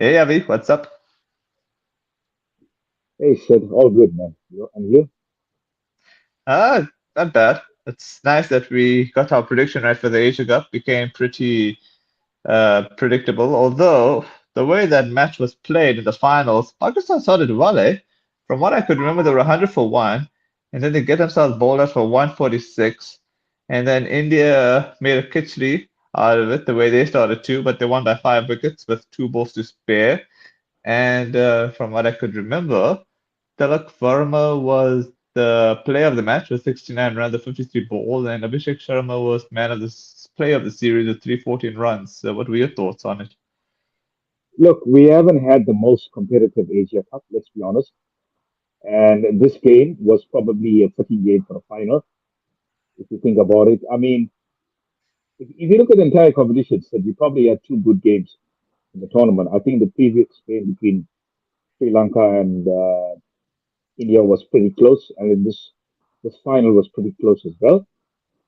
Hey Avi, what's up? Hey, Sid, all good, man. And you? Ah, not bad. It's nice that we got our prediction right for the Asia Cup. Became pretty predictable. Although the way that match was played in the finals, Pakistan started well, eh? From what I could remember, they were 100 for one, and then they get themselves bowled out for 146, and then India made a khichdi out of it the way they started too, but they won by 5 wickets with two balls to spare. And from what I could remember, Tilak Verma was the player of the match with 69 runs, the 53 balls, and Abhishek Sharma was man of the player of the series with 314 runs. So, what were your thoughts on it? Look, we haven't had the most competitive Asia Cup, let's be honest. And this game was probably a fitting game for a final, if you think about it. I mean, if you look at the entire competition, Sid, we probably had two good games in the tournament. I think the previous game between Sri Lanka and India was pretty close, and then this final was pretty close as well.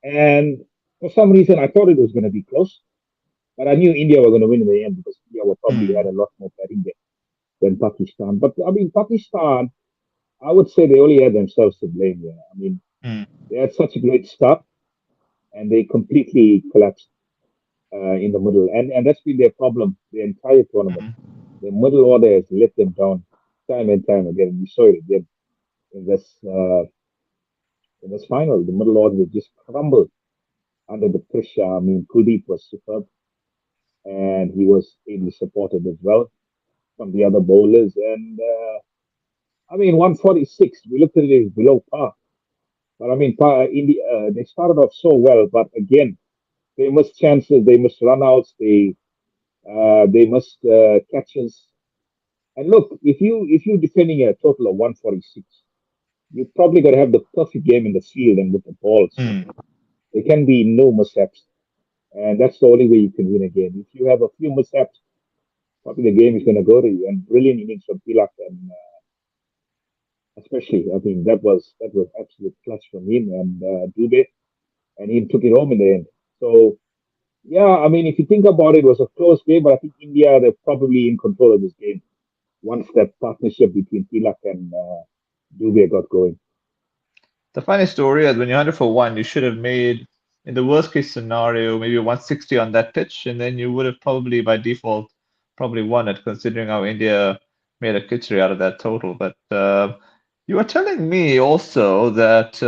And for some reason, I thought it was going to be close, but I knew India were going to win in the end because India were probably had Hmm. a lot more batting than Pakistan. But I mean, Pakistan, I would say they only had themselves to blame here. I mean, Hmm. they had such a great start and they completely collapsed in the middle. And that's been their problem the entire tournament. Hmm. The middle order has let them down time and time again. We saw it again in this final. The middle order just crumbled under the pressure. I mean, Kuldeep was superb and he was ably supported as well from the other bowlers. And I mean, 146, we looked at it as below par. But I mean, India, they started off so well, but again, they missed chances, they missed runouts, they missed catches. And look, if you're defending a total of 146, you probably got to have the perfect game in the field and with the balls. Hmm. There can be no mishaps, and that's the only way you can win a game. If you have a few mishaps, probably the game is going to go to you. And brilliant innings from Tilak, and especially, I mean, that was absolute clutch from him and Dubé, and he took it home in the end. So yeah, I mean, if you think about it, it was a close game, but I think India, they're probably in control of this game once that partnership between Tilak and Dubé got going. The funny story is when you're 100 for one, you should have made, in the worst case scenario, maybe 160 on that pitch, and then you would have probably by default probably won it, considering how India made a kitchery out of that total. But you were telling me also that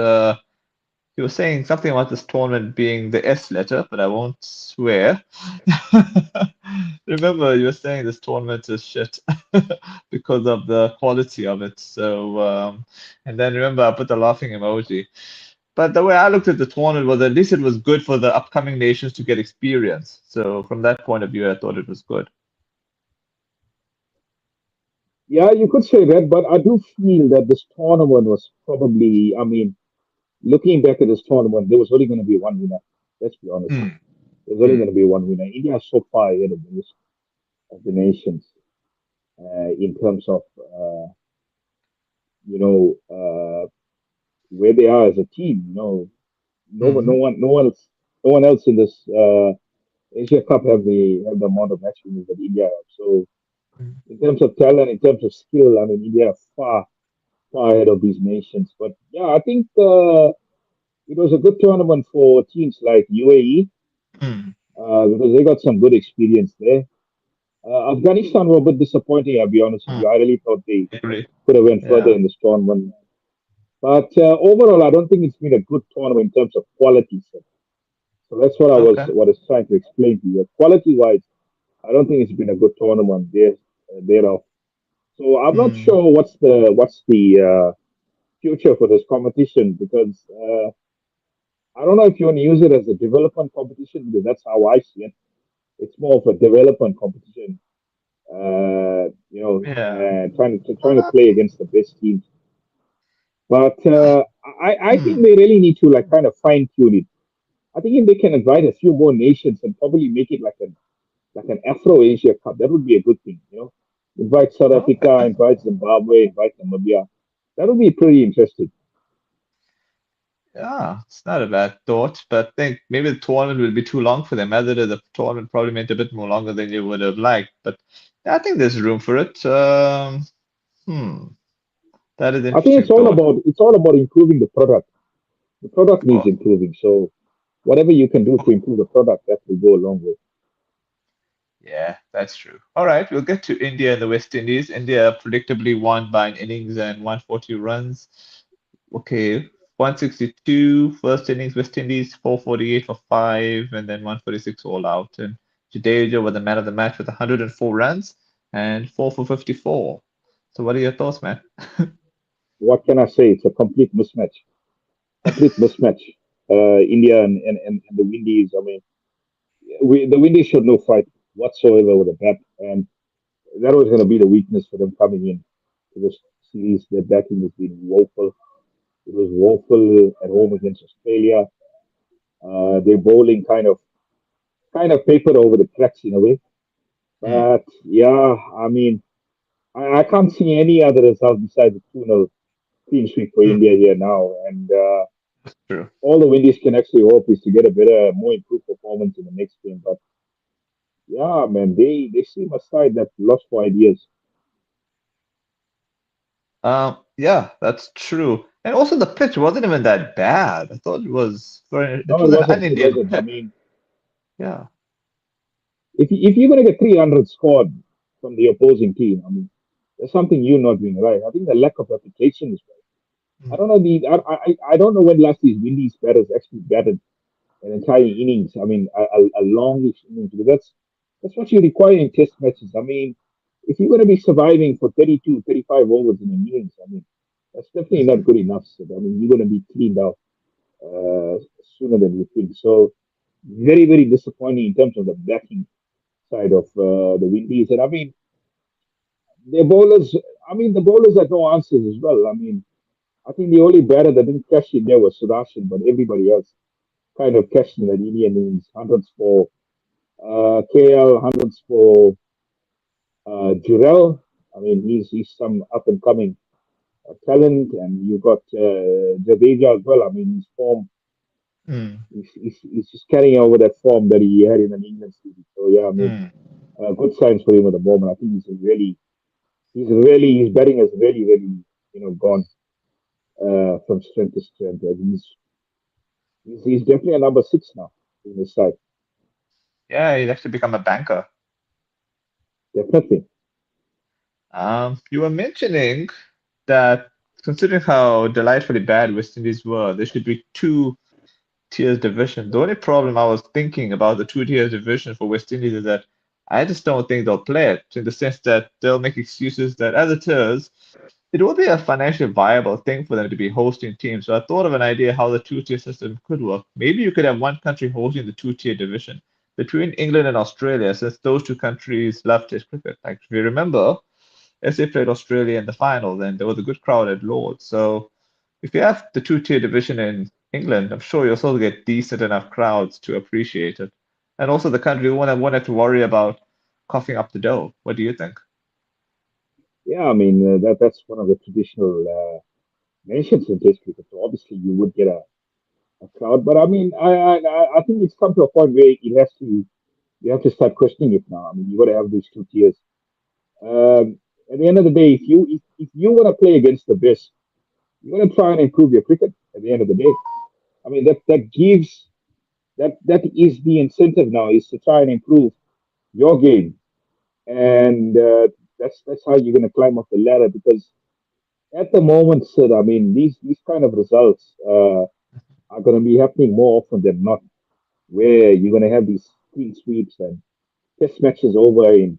you were saying something about this tournament being the S letter, but I won't swear. Remember, you were saying this tournament is shit because of the quality of it. So, and then remember, I put the laughing emoji. But the way I looked at the tournament was at least it was good for the upcoming nations to get experience. So, from that point of view, I thought it was good. Yeah, you could say that, but I do feel that this tournament was probably, I mean, looking back at this tournament, there was only going to be one winner. Let's be honest. Hmm. There's only going to be one winner. India is so far ahead of the rest of the nations in terms of, you know, where they are as a team. No one, Hmm. no one, no one else in this Asia Cup have the amount of match winners that India have. So in terms of talent, in terms of skill, I mean, India are far ahead of these nations. But yeah, I think it was a good tournament for teams like UAE Hmm. because they got some good experience there. Afghanistan were a bit disappointing, I'll be honest with Hmm. you. I really thought they I agree. could have went further Yeah. in this tournament. But overall, I don't think it's been a good tournament in terms of quality. So that's what I was Okay. what I was trying to explain to you. Quality wise, I don't think it's been a good tournament thereof. So I'm not Hmm. sure what's the future for this competition because I don't know if you want to use it as a development competition because that's how I see it. It's more of a development competition. Yeah. Trying to play against the best teams. But I Hmm. think they really need to like kind of fine tune it. I think if they can invite a few more nations and probably make it like an Afro Asia Cup, that would be a good thing. Invite South Africa, Okay. invite Zimbabwe, invite Namibia. That would be pretty interesting. Yeah, it's not a bad thought, but I think maybe the tournament will be too long for them. As it is, the tournament probably meant a bit more longer than you would have liked, but yeah, I think there's room for it. Hmm, that is I think interesting thought. it's all about improving the product. The product needs Oh, improving. So whatever you can do to improve the product, that will go a long way. yeah, that's true. All right, we'll get to India and the West Indies. India predictably won by an innings and 140 runs. Okay, 162 first innings, West Indies 448 for five, and then 146 all out. And Jadeja was the man of the match with 104 runs and 4 for 54. So, what are your thoughts, man? What can I say? It's a complete mismatch. Complete mismatch. India and the Windies. I mean, the Windies showed no fight whatsoever with the bat, and that was going to be the weakness for them coming in to this series. Their batting has been woeful. It was woeful at home against Australia. Their bowling kind of papered over the cracks in a way. Hmm, But yeah, I mean, I can't see any other result besides the 2-0 clean sweep for hmm, India here now. And true. all the Windies can actually hope is to get a better, more improved performance in the next game. But yeah, man, they seem a side that lost for ideas. Yeah, that's true. And also, the pitch wasn't even that bad. I thought it No, it was an wasn't. It un-Indian wasn't. I pitch. mean, Yeah. if you're going to get 300 scored from the opposing team, I mean, there's something you're not doing right. I think the lack of application is right. I Hmm, don't know I don't know when last these Windies batters actually batted an entire innings. I mean, a longish innings because that's what you require in test matches. I mean, if you're going to be surviving for 32, 35 overs in an innings, I mean, that's definitely not good enough. So, I mean, you're going to be cleaned out sooner than you think. So, very, very disappointing in terms of the batting side of the Windies. And I mean, their bowlers. I mean, the bowlers had no answers as well. I mean, I think the only batter that didn't cash in there was Sudarshan, but everybody else kind of cashed in the Indian innings. Hundreds for KL, hundreds for Jurel. I mean, he's some up and coming talent, and you got Jadeja as well. I mean, his form, hmm, he's just carrying over that form that he had in an England series. So yeah, I mean, hmm. good signs for him at the moment. I think his batting has really, really, gone from strength to strength. And he's definitely a number six now in his side. Yeah, he'd actually become a banker. Definitely. You were mentioning that considering how delightfully bad West Indies were, there should be two tiers division. The only problem I was thinking about the two tiers division for West Indies is that I just don't think they'll play it in the sense that they'll make excuses that as it is, it will be a financially viable thing for them to be hosting teams. So I thought of an idea how the two-tier system could work. Maybe you could have one country hosting the two-tier division between England and Australia, since those two countries love Test cricket. Like if you remember, SA played Australia in the final, and there was a good crowd at Lord's. So if you have the two-tier division in England, I'm sure you'll still get decent enough crowds to appreciate it. And also the country won't have to worry about coughing up the dough. What do you think? Yeah, I mean that's one of the traditional nations in Test cricket. So obviously you would get a crowd, but I mean I think it's come to a point where you have to start questioning it now. I mean you got to have these two tiers. At the end of the day, if you want to play against the best, you want to try and improve your cricket. At the end of the day, I mean that is the incentive now is to try and improve your game, and that's how you're going to climb up the ladder because at the moment, Sid, I mean, these kind of results are going to be happening more often than not, where you're going to have these clean sweeps and test matches over in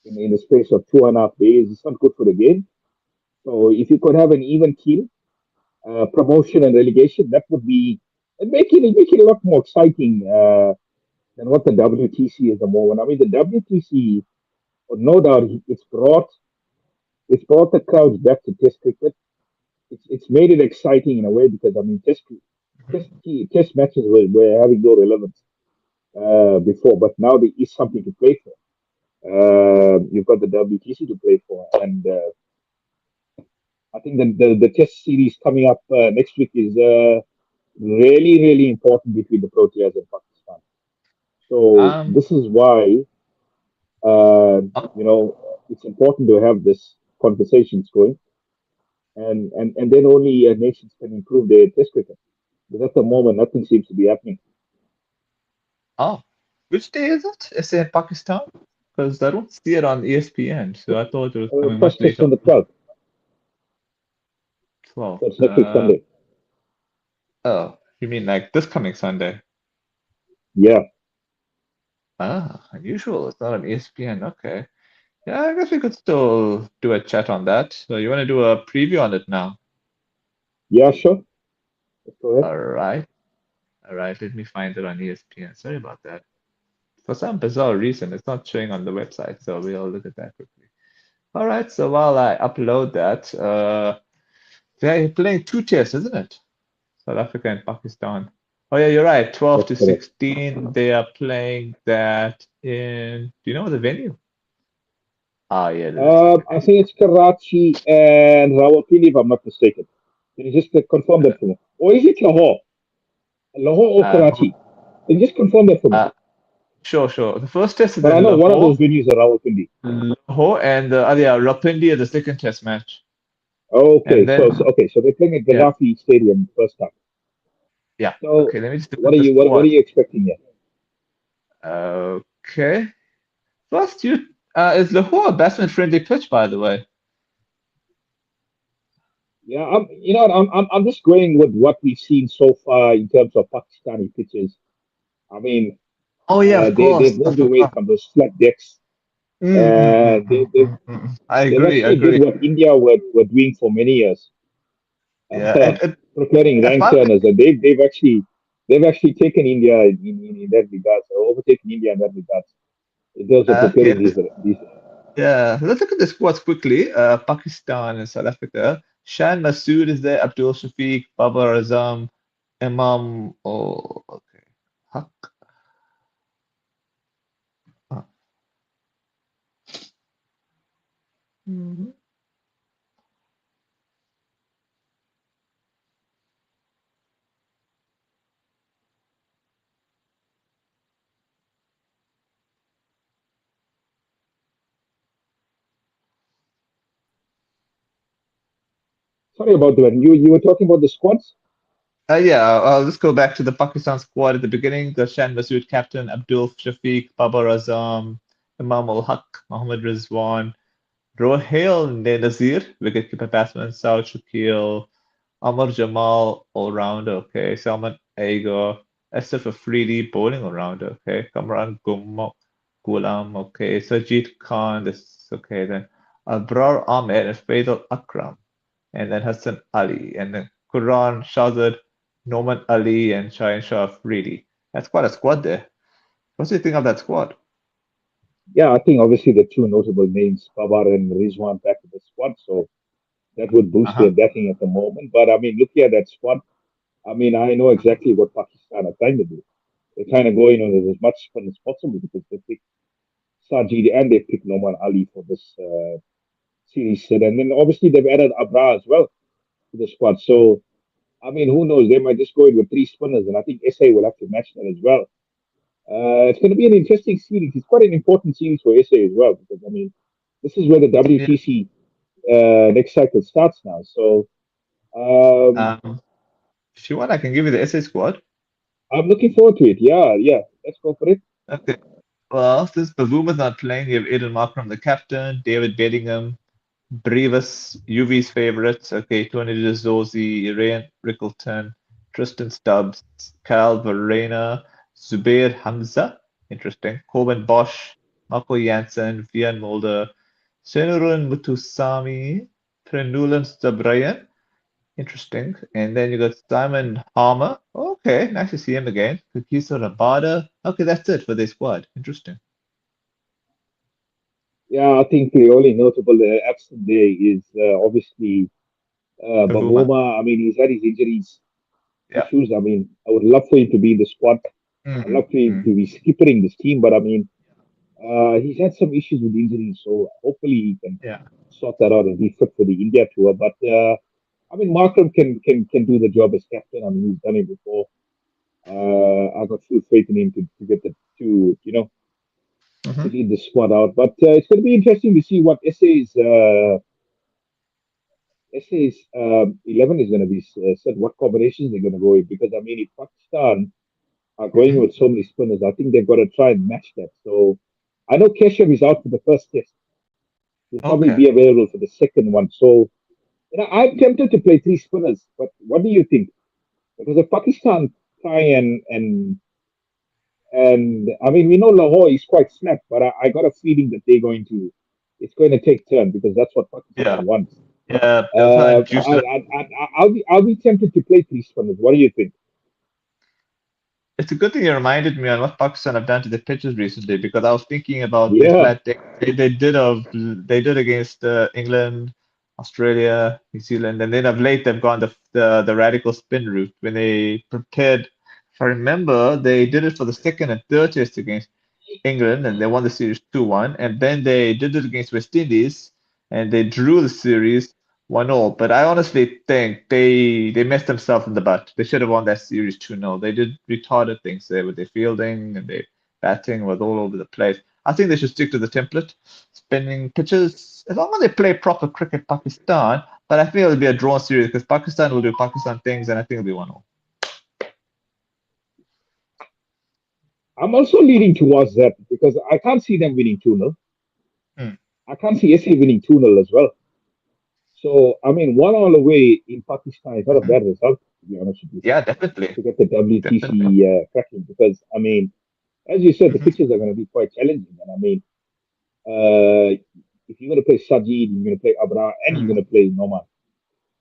the space of 2.5 days. It's not good for the game. So if you could have an even keel, promotion and relegation, that would be make it a lot more exciting than what the WTC is at the moment. I mean, the WTC, no doubt, it's brought the crowds back to Test cricket. It's made it exciting in a way because I mean test matches were having no relevance before, but now there is something to play for. You've got the WTC to play for, and I think the test series coming up next week is really, really important between the Proteas and Pakistan. So Um, this is why oh, it's important to have this conversations going, and then only nations can improve their test cricket. Because at the moment, nothing seems to be happening. oh, which day is it? Is it in Pakistan? Because I don't see it on ESPN, so I thought it was coming much First test later on the on. 12th, 12. so it's next week Sunday. Oh, you mean like this coming Sunday? Yeah, Ah, unusual. It's not on ESPN. Okay. Yeah, I guess we could still do a chat on that. So you want to do a preview on it now? yeah, sure. Let's go ahead. All right. All right. Let me find it on ESPN. Sorry about that. For some bizarre reason, it's not showing on the website. So we'll look at that quickly. All right. So while I upload that, they're playing two tests, isn't it? South Africa and Pakistan. Oh yeah, you're right. 12 That's to correct. 16. They are playing that in. Do you know the venue? Ah, yeah. Let me check it I here. think it's Karachi and Rawalpindi, if I'm not mistaken. Can you just confirm that for me? Or is it Lahore? Lahore or Uh, Karachi? Can you just confirm that for me? uh, sure, sure. The first test is But I in know one of Lahore. those venues are Rawalpindi. Lahore and yeah, Rawalpindi is the second test match. Okay, And then so they're playing at yeah, Gaddafi Stadium first time. yeah. So Okay, let me just look what at are the what are squad. you expecting here? Okay. First, you is Lahore a batsman friendly pitch, by the way? Yeah, I'm just going with what we've seen so far in terms of Pakistani pitches. I mean, Oh yeah, of they've course. I moved away forgot. from those flat decks. Mm, mm, They mm, they've mm, mm, mm. I they've agree, actually did agree. what India were doing for many years, Yeah, and preparing if rank I'm turners, and they've actually taken India in that regard, or overtaken India in that regard in terms of okay, preparing these. yeah, let's look at the squads quickly. Pakistan and South Africa. Shan Masood is there, Abdul Shafiq, Babar Azam, Imam. Oh, okay. Haq. Ah. Mhm. Sorry about that. You were talking about the squads. Yeah, let's go back to the Pakistan squad at the beginning. The Shan Masood captain, Abdul Shafiq, Babar Azam, Imam ul Haq, Mohammad Rizwan, Rohail Nazir, wicketkeeper batsman, Saud Shakil, Amar Jamal, all-rounder, okay. Salman Aiga, Asif Afridi, bowling all-rounder, okay. Kamran Ghulam, okay. Sajid Khan, this is okay. Then Abrar Ahmed and Faisal Akram, and then Hassan Ali, and then Quran Shazad, Noman Ali, and Shahin Shah Afridi. That's quite a squad there. What do you think of that squad? Yeah, I think obviously the two notable names, Babar and Rizwan, back in the squad, so that would boost Uh-huh. their batting at the moment. But I mean, looking at that squad, I mean, I know exactly what Pakistan are trying to do. They're trying to go in on as much fun as possible because they pick Sajid and they pick Noman Ali for this series. And then obviously they've added Abra as well to the squad. So, I mean, who knows? They might just go in with three spinners, and I think SA will have to match that as well. It's going to be an interesting series. It's quite an important series for SA as well because, I mean, this is where the Yeah. WTC next cycle starts now. So, Um, if you want, I can give you the SA squad. I'm looking forward to it. Yeah, yeah. Let's go for it. Okay. Well, since Bazoom is not playing, you have Aiden Markram, the captain, David Bedingham, Brevis, UV's favorites. Okay, Tony Zozi, Ryan Rickleton, Tristan Stubbs, Cal Verena, Zubair Hamza. Interesting. Coben Bosch, Marco Janssen, Vian Mulder, Senurun Mutusami, Prenulan Zabrayan. Interesting. And then you got Simon Harmer. Okay, nice to see him again. Kukiso Rabada. Okay, that's it for their squad. Interesting. Yeah, I think the only notable absent there is obviously Kavuma. Bavuma. I mean, he's had his injuries Yeah. issues. I mean, I would love for him to be in the squad. I'd love for him Mm-hmm. to be skippering this team, but I mean, he's had some issues with injuries, so hopefully he can Yeah. sort that out and be fit for the India tour. But I mean, Markram can do the job as captain. I mean, he's done it before. I got full faith in him to get the to to Hmm. lead the squad out. But it's going to be interesting to see what SA's 11 is going to be set. What combinations they're going to go with, because I mean, if Pakistan are going Hmm. with so many spinners, I think they've got to try and match that. So I know Keshav is out for the first test. He'll probably Okay. be available for the second one. So I'm tempted to play three spinners. But what do you think? Because if Pakistan try and I mean, we know Lahore is quite snap, but I got a feeling that they're going to, it's going to take turn because that's what Yeah. Pakistan wants. Yeah. They'll try and juice it. I'll be tempted to play three spinners. What do you think? It's a good thing you reminded me on what Pakistan have done to the pitches recently because I was thinking about the Yeah, flat deck they did against England, Australia, New Zealand, and then of late they've gone the radical spin route when they prepared. If I remember, they did it for the second and third test against England and they won the series 2-1. And then they did it against West Indies and they drew the series 1-all. But I honestly think they messed themselves in the butt. They should have won that series 2-0. They did retarded things there with their fielding and their batting was all over the place. I think they should stick to the template, spinning pitches, as long as they play proper cricket, Pakistan. But I think it'll be a drawn series because Pakistan will do Pakistan things, and I think it'll be 1-all. I'm also leaning towards that because I can't see them winning 2-0. Hmm. I can't see SA winning 2-0 as well. So, I mean, 1-all away in Pakistan is not a Hmm. bad result, to be honest with you, Yeah, definitely. to get the Definitely. WTC cracking. Because, I mean, as you said, the Hmm. pitches are going to be quite challenging. And I mean, uh, if you're going to play Sajid, you're going to play Abra, and you're Hmm. going to play Noman, I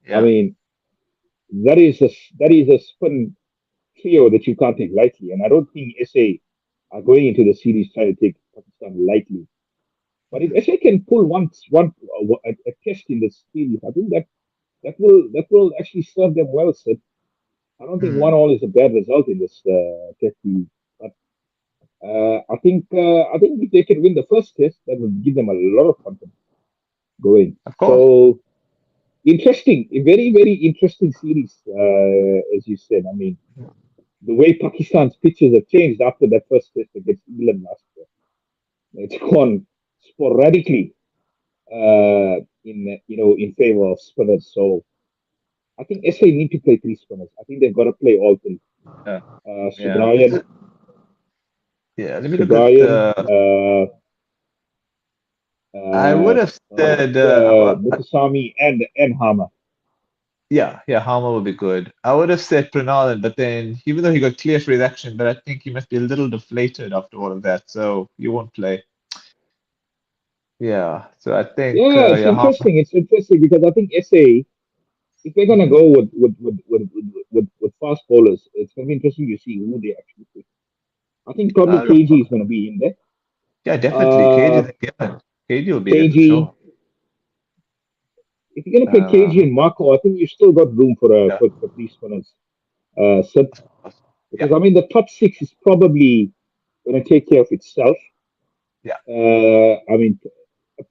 Yeah. mean, that is a spin trio that you can't take lightly. And I don't think SA are going into the series trying to take Pakistan lightly. But if Hmm. SA can pull a test in the series, I think that will actually serve them well, Sid. I don't think one Hmm. all is a bad result in this test series. But I think if they can win the first test, that will give them a lot of confidence going. Of course. So interesting, a very very interesting series, as you said. I mean, the way Pakistan's pitches have changed after that first test against England last year, it's gone sporadically in favor of spinners. So I think SA need to play three spinners. I think they've got to play all three. Yeah. Yeah. Subrayan, Yeah. Let me look at Subrayan, I would have said Mutasami, and Hama. yeah, yeah, Harmer would be good. I would have said Pranal, but then even though he got clear for his action, but I think he must be a little deflated after all of that, so he won't play. Yeah. So I think Yeah, it's yeah, Harmer. interesting. It's interesting because I think SA, if they're gonna Hmm. go with fast bowlers, it's gonna be interesting to see who they actually pick. I think probably KG is gonna be in there. Yeah, definitely. KG Uh, is a given. KG will be there for KG. sure. If you're gonna play KG Uh, and Marco, I think you still got room for yeah, three spinners. Sid, of course. Yeah, because I mean the top six is probably gonna take care of itself. yeah. I mean,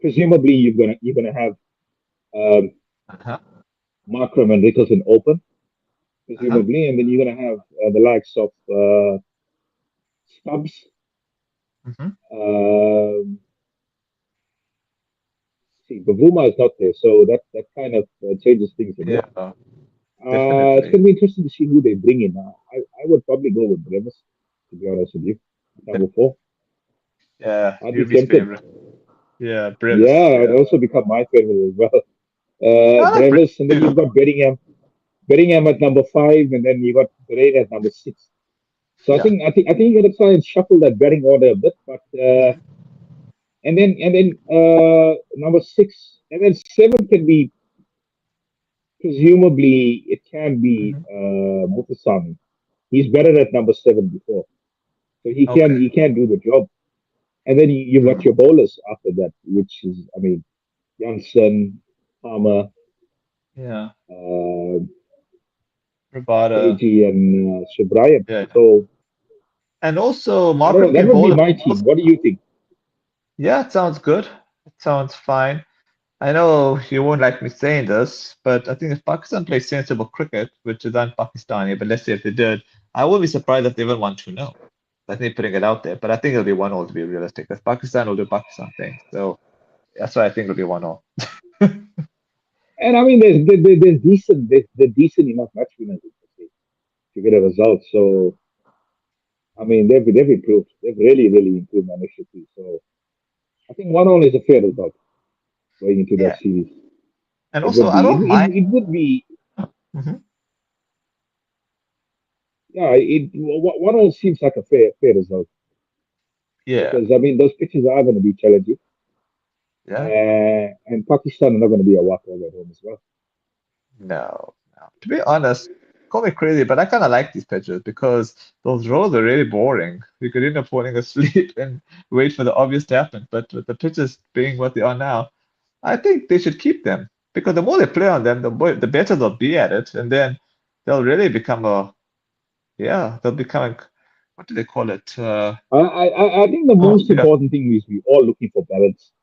presumably you're gonna have um, Uh-huh. Markram and Rickleton open, Uh-huh. presumably, and then you're gonna have the likes of Stubbs. Hmm. Um, see, Bavuma is not there, so that kind of changes things a bit. Yeah, It's definitely. gonna be interesting to see who they bring in. I would probably go with Brevis, to be honest with you. Number four, Yeah, I'd be Yubi's tempted. favorite. Yeah, Brevis. Yeah, it Yeah. also become my favorite as well. I like Brevis Brevis, and then you've too. got Bellingham at number five, and then you got Pereira at number six. So I Yeah. think I think I think you got to try and shuffle that batting order a bit, but and then number six, and then seven can be presumably it can be Hmm. Mutasami. He's better at number seven before, so he can Okay. he can do the job. And then you've got Mm. your bowlers after that, which is I mean Janssen, Palmer, Yeah. uh, Rabada. KG, and Subrayan. Yeah. So And also, I don't know. Markham That can would be bowl. my team. What do you think? Yeah, it sounds good. It sounds fine. I know you won't like me saying this, but I think if Pakistan plays sensible cricket, which is un-Pakistani, but let's say if they did, I wouldn't be surprised if they even won 2-0. I think putting it out there, but I think it'll be 1-0 to be realistic, because Pakistan will do Pakistan things. So that's why I think it'll be 1-0. And I mean, there's decent enough match winners to get a result. So I mean, they've improved. They've really improved maliciously. So I think 1-1 is a fair result going into that Yeah. series. And It also, would I be. don't mind. It would be. Mhm. Yeah. 1-1 seems like a fair result Yeah. because I mean those pitches are going to be challenging, Yeah. and Pakistan are not going to be a walkover at home as well. No, no. To be honest, call me crazy, but I kind of like these pitches because those rows are really boring. You could end up falling asleep and wait for the obvious to happen. But with the pitches being what they are now, I think they should keep them because the more they play on them, the better they'll be at it, and then they'll really become yeah, they'll become what do they call it? I think the most Yeah, important thing is we all looking for balance.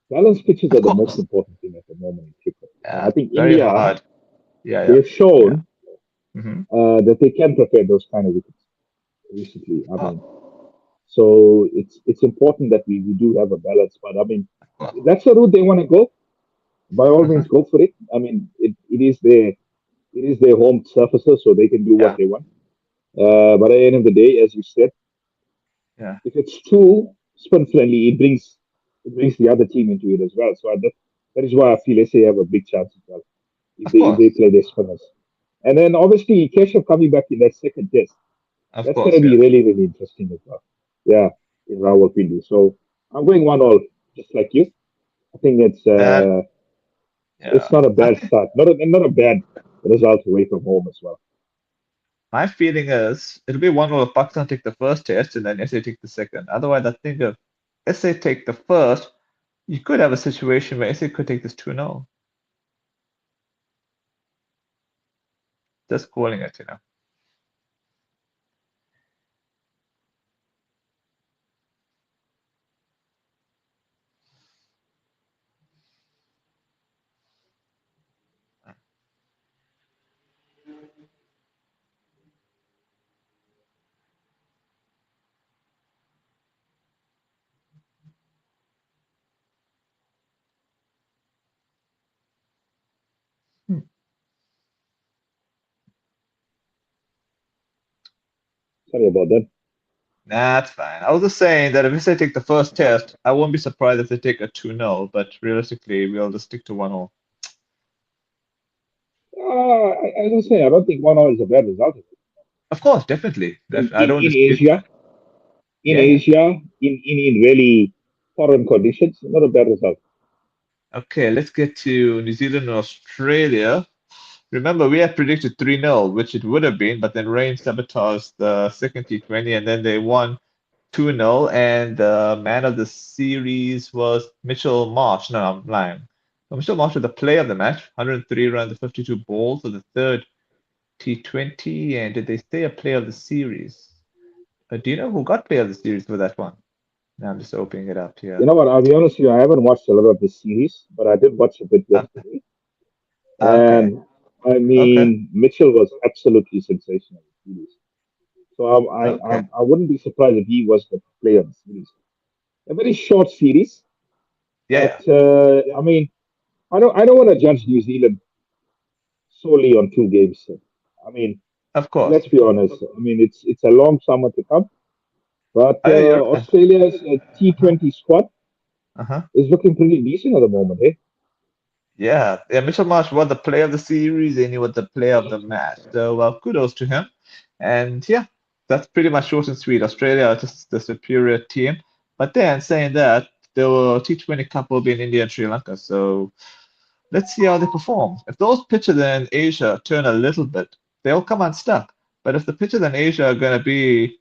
Balanced pitches of are the most course. important thing at the moment in cricket. And I Yeah, think very India, hard. Yeah, yeah, they've yeah. shown Mm-hmm. that they can prepare those kind of wickets recently. I mean, Oh, so it's important that we do have a balance. But I mean, of course. if that's the route they want to go, by all Mm-hmm. means, go for it. I mean, it is their home surfaces, so they can do what Yeah, they want. But at the end of the day, as you said, yeah, if it's too spin friendly, it brings the other team into it as well. So that is why I feel SA have a big chance as well if of they course, play their spinners. And then obviously Keshav coming back in that second test, of that's going to course. be Yeah. really interesting as well. Yeah, in Rawalpindi. So I'm going 1-1, just like you. I think That, it's yeah. not a I bad think start, not a bad result away from home as well. my feeling is it'll be one where Pakistan take the first test and then SA take the second. Otherwise, I think if SA take the first, you could have a situation where SA could take this 2-0. Just calling it, you know. Hmm. Sorry about that. That's fine. I was just saying that if SA take the first test, I won't be surprised if they take a 2-0, but realistically, we'll just stick to 1-0. As I say, I don't think 1-0 is a bad result. Of course, definitely. In, I in, don't in dispute Asia, that. in Yeah, yeah. Asia, in really foreign conditions, not a bad result. Okay, let's get to New Zealand and Australia. Remember, we had predicted 3-0, which it would have been, but then rain sabotaged the second T20, and then they won 2-0. And the man of the series was Mitchell Marsh. No, I'm lying. No, Mitchell Marsh was the player of the match, 103 runs and 52 balls for the third T20. And did they say a player of the series? Do you know who got player of the series for that one? Now I'm just opening it up You here. know what? I'll be honest with you. I haven't watched a lot of this series, but I did watch a bit Okay, yesterday. okay, And I okay, mean, Mitchell was absolutely sensational in the series. So okay. I wouldn't be surprised if he was the player of the series. A very short series, Yeah, but yeah, I mean, I don't want to judge New Zealand solely on 2 games. I mean, of course. let's be honest. I mean, it's a long summer to come, but You're right. Australia's Uh-huh, T20 squad uh-huh. is looking pretty decent at the moment, eh? Yeah, yeah, Mitchell Marsh was the player of the series and he was the player of the match. So kudos to him. And yeah, that's pretty much short and sweet. Australia are just the superior team. But then saying that, there were T20 Cup will be in India and Sri Lanka. So let's see how they perform. If those pitches in Asia turn a little bit, they'll come unstuck. But if the pitches in Asia are going to be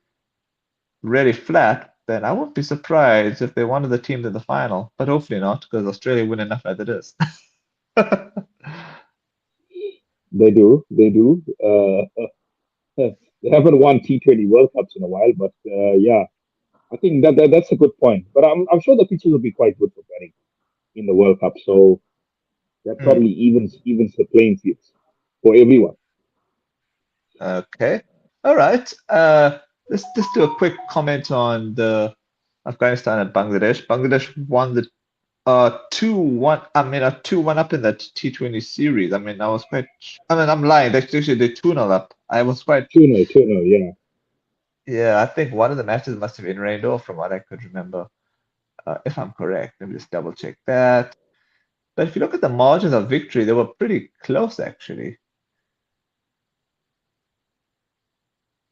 really flat, then I won't be surprised if they're one of the teams in the final. But hopefully not, because Australia win enough as it is. They do. They haven't won T20 World Cups in a while, but yeah, I think that's a good point. But I'm sure the pitches will be quite good for batting. in the World Cup. So that Hmm. probably evens the playing fields for everyone. Okay. All right. Let's just do a quick comment on the Afghanistan and Bangladesh. Bangladesh won the 2-1. I mean, a 2-1 up in that T20 series. I mean, I was quite. I mean, I'm lying. They actually did 2-0 up. I was quite. 2-0, 2-0, yeah. Yeah, I think one of the matches must have been rained off from what I could remember. If I'm correct, let me just double check that. But if you look at the margins of victory, they were pretty close actually,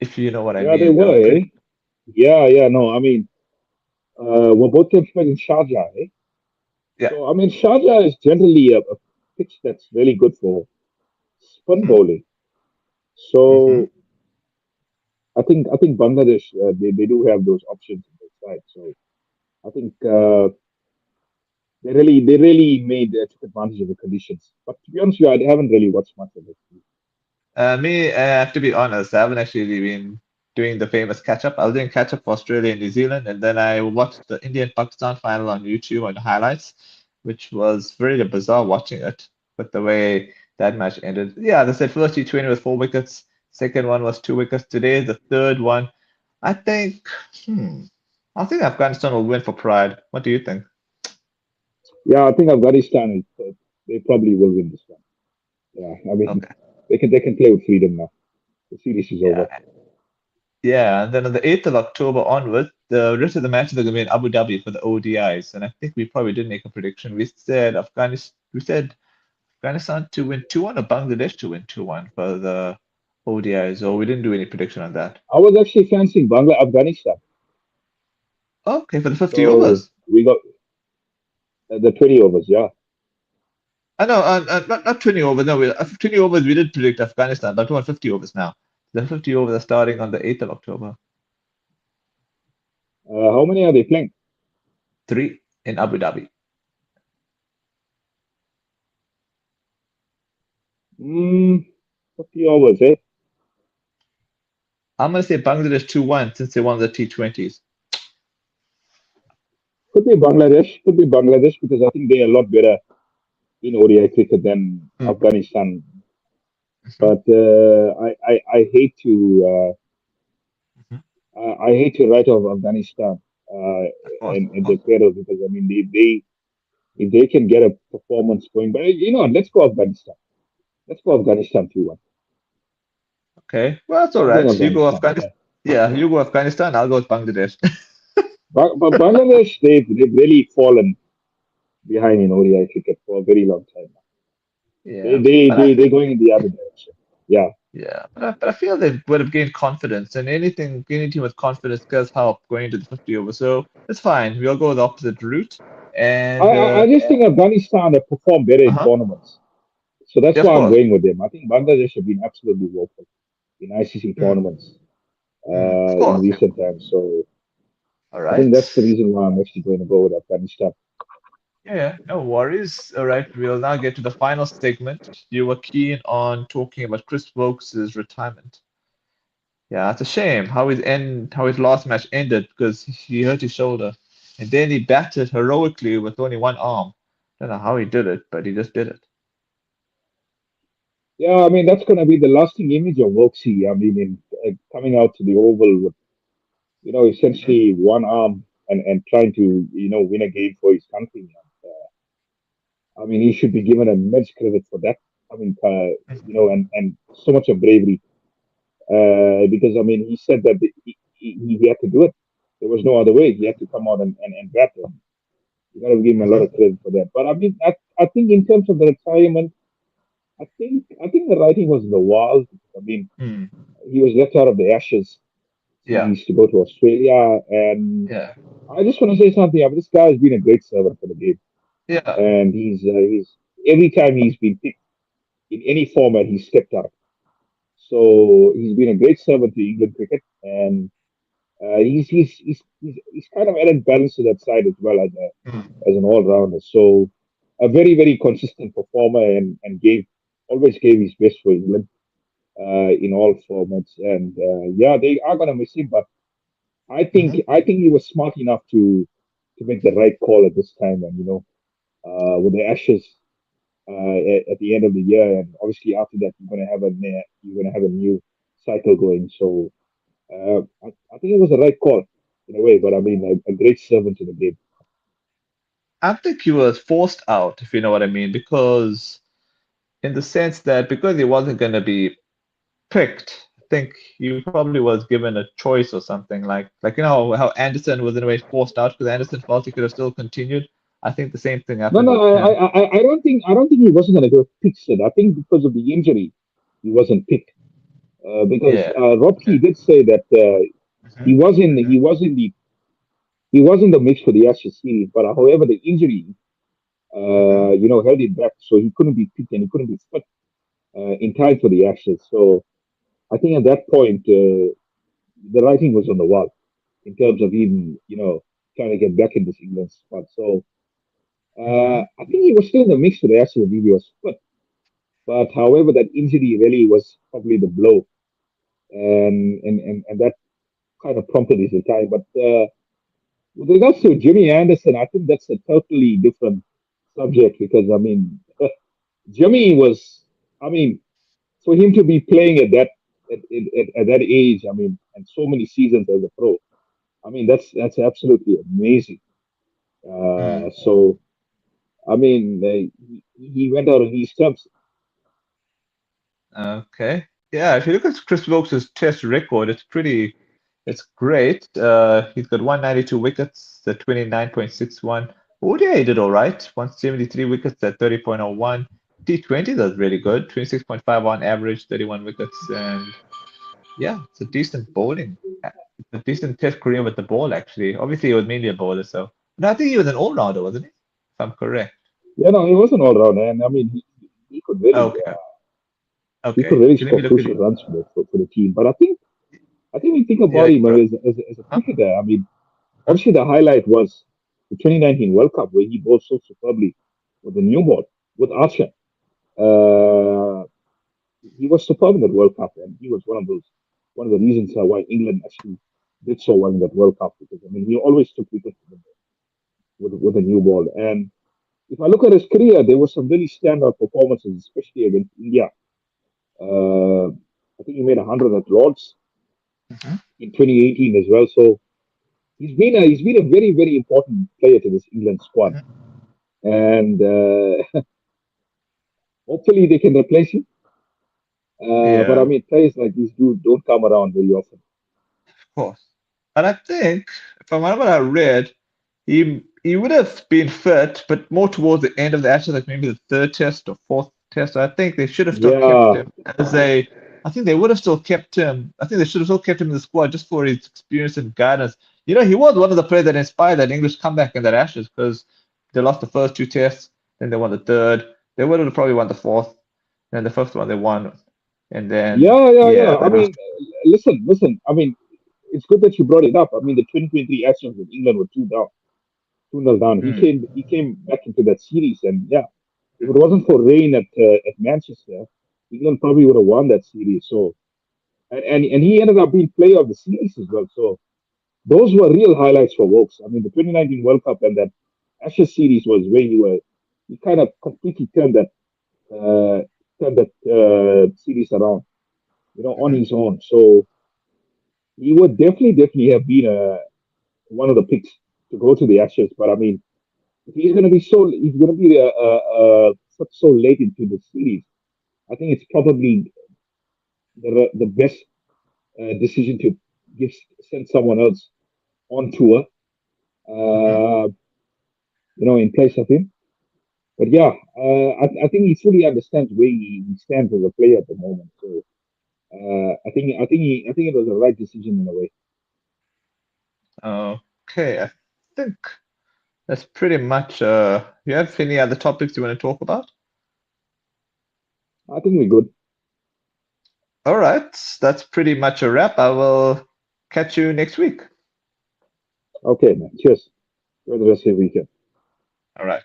if you know what I Yeah, they mean. They were were, pretty. eh? Yeah, yeah, no, I mean, we're both games played in Sharjah, eh? Yeah. So, I mean, Sharjah is generally a pitch that's really good for spin Hmm. bowling. Mm-hmm. So, I think Bangladesh they do have those options on their side. So, I think they really made took advantage of the conditions. But to be honest with you, I haven't really watched much of it. Me, I have to be honest, I haven't actually been doing the famous catch up. I was doing catch up for Australia and New Zealand, and then I watched the Indian Pakistan final on YouTube on the highlights, which was very bizarre watching it with the way that match ended. Yeah, they said first T20 was 4 wickets, second one was 2 wickets. Today, the third one, I think, hmm, I think Afghanistan will win for pride. What do you think? Yeah, I think Afghanistan they probably will win this one. Yeah, I mean Okay. they can play with freedom now. The series is over. Yeah. Yeah, and then on the 8th of October onwards, the rest of the matches are going to be in Abu Dhabi for the ODIs. And I think we probably did make a prediction. We said Afghanistan to win 2-1 or Bangladesh to win 2-1 for the ODIs, or we didn't do any prediction on that. I was actually fancying Bangla Afghanistan. Okay, for the 50 So overs. we got the 20 overs, yeah. I know, not 20 overs. No, 20 overs we did predict Afghanistan, but we want 50 overs now. The 50 overs are starting on the 8th of October. How many are they playing? Three in Abu Dhabi. 50 overs, eh? I'm going to say Bangladesh 2-1 since they won the T20s. Could be Bangladesh because I think they're a lot better in ODI cricket than Hmm. Afghanistan. Mhm. But Mhm. I hate to write off Afghanistan Of course, of and their course. peril because I mean if they can get a performance going, but you know what, let's go Afghanistan. Let's go Afghanistan 2-1. Okay, well, that's all I'm going right. You go Afghanistan. Afghanistan. Yeah. Yeah, you go Afghanistan. I'll go with Bangladesh. But Bangladesh, they've really fallen behind in ODI cricket for a very long time now. Yeah, but They're going in the other direction. Yeah. I feel they would have gained confidence, and any team with confidence does help going into the 50 over. So it's fine. We'll go the opposite route, I, and I just think Afghanistan have performed better in uh-huh. tournaments. So that's Yeah, of why I'm course. going with them. I think Bangladesh have been absolutely woeful in ICC Mm, tournaments of in course. recent times. So All I think right. that's the reason why I'm actually going to go with Afghanistan. Yeah, no worries. All right, we'll now get to the final segment. You were keen on talking about Chris Wokes' retirement. Yeah, it's a shame how his last match ended because he hurt his shoulder. And then he batted heroically with only one arm. Don't know how he did it, but he just did it. Yeah, I mean, that's going to be the lasting image of Voxy. I mean, coming out to the Oval with, Hmm. essentially one arm and trying to, win a game for his country. I mean, he should be given immense credit for that. I mean, and so much of bravery. Because, I mean, he said that he had to do it. There was no other way. He had to come out and bat. And you got to give him a lot Hmm. of credit for that. But I mean, I think in terms of the retirement, I think the writing was on the wall. I mean, Hmm. he was left out of the Ashes Yeah, series to go to Australia, and yeah, I just want to say something. I mean, this guy has been a great servant for the game, yeah. and he's every time he's been picked in any format, he's stepped up. So he's been a great servant to England cricket, and he's kind of added balance to that side as well Hmm. as an all rounder. So a very very consistent performer, and gave always gave his best for England in all formats. And yeah, they are gonna miss him, but I think Hmm. I think he was smart enough to make the right call at this time, and with the Ashes at the end of the year, and obviously after that you're gonna have a new cycle going. So I think it was the right call in a way, but I mean a great servant to the game. I think he was forced out, if you know what I mean, because in the sense that because he wasn't going to be picked, I think he probably was given a choice or something like you know how Anderson was in a way forced out because Anderson felt he could have still continued. I think the same thing No, happened no, with him. I don't think he wasn't going to go pitch it. I think because of the injury, he wasn't picked. Because Yeah. Robke Okay. did say that he Hmm. was in Hmm. he was in the mix for the Ashes series, but however the injury Hmm. held him back, so he couldn't be picked and he couldn't be fit in time for the Ashes. So I think at that point the writing was on the wall in terms of him, trying to get back in this England squad. So Hmm. I think he was still in the mix for the Ashes if he was fit. But however, that injury really was probably the blow, and that kind of prompted his retirement. But with regards to Jimmy Anderson, I think that's a totally different subject because I mean, Jimmy was, I mean, for him to be playing at that age, I mean, and so many seasons as a pro, I mean, that's absolutely amazing. So I mean, he went out on his terms. Okay. Yeah, if you look at Chris Wilkes' test record, it's great. He's got 192 wickets at 29.61. ODI he did all right, 173 wickets at 30.01. T20 that's really good, 26.51 average, 31 wickets, and yeah, it's a decent bowling. It's a decent test career with the ball actually. Obviously, he was mainly a bowler, so. But I think he was an all-rounder, wasn't he? If I'm correct. Yeah, no, he wasn't all round, and I mean, Okay. he could Okay. really Let me score look at crucial it. runs for the team. But I think when you think Yeah. about him as a Huh? cricketer, I mean, Huh? obviously the highlight was the 2019 World Cup where he bowled so superbly with the new ball with Archer. Uh, he was superb in that World Cup, and he was one of the reasons why England actually did so well in that World Cup because I mean he always took wickets with a new ball. And if I look at his career, there were some really standout performances, especially against India. Uh, I think he made 100 at Lords Mhm. in 2018 as well. So he's been a very very important player to this England squad, Mhm. and hopefully they can replace him. But I Yeah. mean, players like these don't come around very often. Course. And I think, from what I read, he would have been fit, but more towards the end of the actual, like maybe the third test or fourth test. I think they should have still kept Yeah, him as a. I think they would have still kept him. I think they should have still kept him in the squad just for his experience and guidance. You know, he was one of the players that inspired that English comeback in that Ashes because they lost the first two tests, then they won the third. They would have probably won the fourth, then the fifth one they won, and then yeah. yeah, I that was. mean, listen. I mean, it's good that you brought it up. I mean, the 2023 Ashes with England were 2-0 down. Mm, He came back into that series, and yeah, if it wasn't for rain at Manchester, England probably would have won that series. So, and he ended up being player of the series as well. So those were real highlights for Wokes. I mean, the 2019 World Cup and that Ashes series was where he kind of completely uh, turned that series around, on mhm. his own. So he would definitely have been one of the picks to go to the Ashes. But I mean, if he's going to be so late into the series. I think it's probably the best decision to give send someone else on tour, Mhm. uh, in place of him. But yeah, I think he fully understands where he stands as a player at the moment. So I think it was the right decision in a way. Okay, I think that's pretty much. You have any other topics you want to talk about? I think we're good. All right, that's pretty much a wrap. I will catch you next week. Okay, man. Cheers. Enjoy the rest of your weekend. All right.